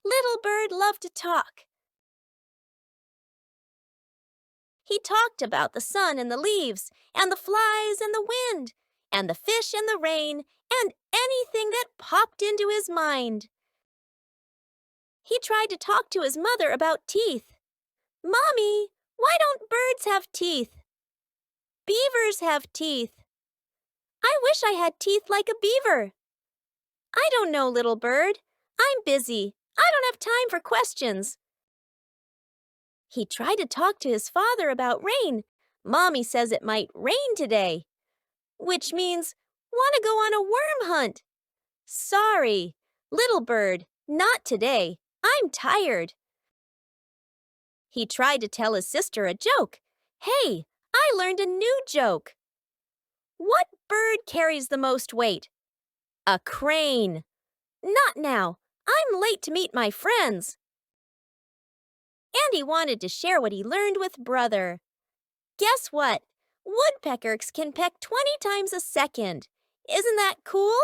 Little Bird loved to talk. He talked about the sun and the leaves, and the flies and the wind, and the fish and the rain, and anything that popped into his mind. He tried to talk to his mother about teeth. Mommy, why don't birds have teeth? Beavers have teeth. I wish I had teeth like a beaver. I don't know, little bird. I'm busy. I don't have time for questions. He tried to talk to his father about rain. Mommy says it might rain today, which means, want to go on a worm hunt. Sorry, little bird, not today. I'm tired. He tried to tell his sister a joke. Hey, I learned a new joke. What bird carries the most weight? A crane. Not now. I'm late to meet my friends. And he wanted to share what he learned with Brother. Guess what? Woodpeckers can peck 20 times a second. Isn't that cool?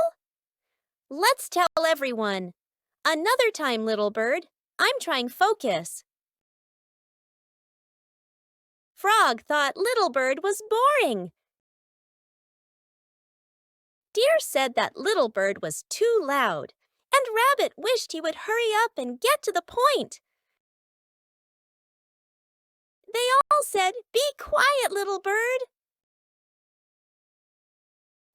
Let's tell everyone. Another time, little bird. I'm trying focus. Frog thought Little Bird was boring. Deer said that Little Bird was too loud, and Rabbit wished he would hurry up and get to the point. They all said, "Be quiet, Little Bird."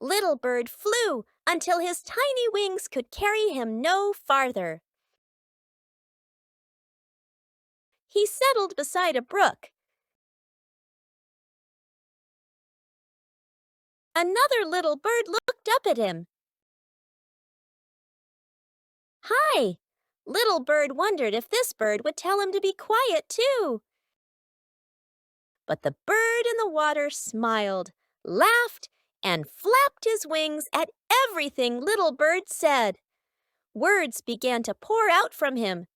Little Bird flew until his tiny wings could carry him no farther. He settled beside a brook. Another little bird looked up at him. Hi! Little Bird wondered if this bird would tell him to be quiet too. But the bird in the water smiled, laughed, and flapped his wings at everything Little Bird said. Words began to pour out from him.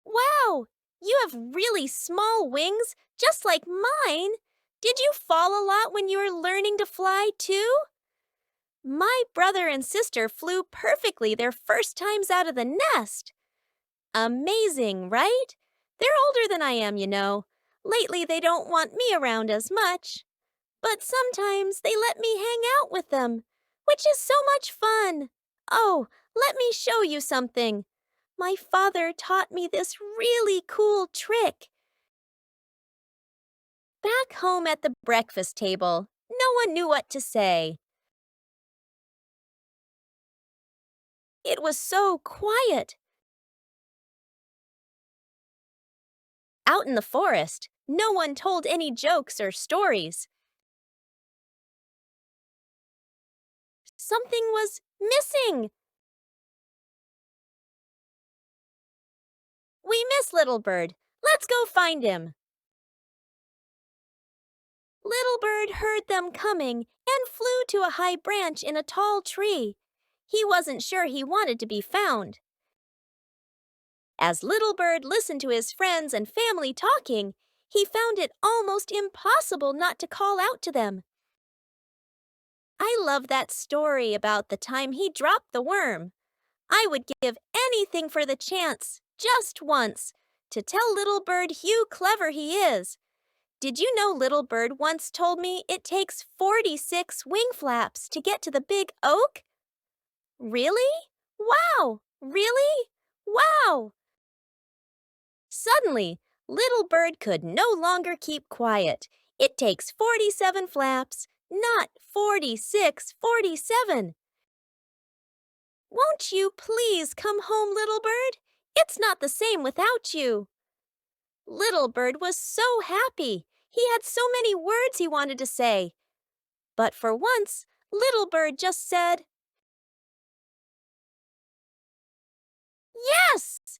Wow! You have really small wings, just like mine. Did you fall a lot when you were learning to fly too? My brother and sister flew perfectly their first times out of the nest. Amazing, right? They're older than I am, you know. Lately, they don't want me around as much. But sometimes they let me hang out with them, which is so much fun. Oh, let me show you something. My father taught me this really cool trick. Back home at the breakfast table, no one knew what to say. It was so quiet. Out in the forest, no one told any jokes or stories. Something was missing. We miss Little Bird. Let's go find him. Little Bird heard them coming and flew to a high branch in a tall tree. He wasn't sure he wanted to be found. As Little Bird listened to his friends and family talking, he found it almost impossible not to call out to them. I love that story about the time he dropped the worm. I would give anything for the chance, just once, to tell Little Bird Hugh clever he is. Did you know Little Bird once told me it takes 46 wing flaps to get to the big oak? Really? Wow! Really? Wow! Suddenly, Little Bird could no longer keep quiet. It takes 47 flaps, not 46, 47. Won't you please come home, Little Bird? It's not the same without you. Little Bird was so happy. He had so many words he wanted to say. But for once, Little Bird just said, "Yes!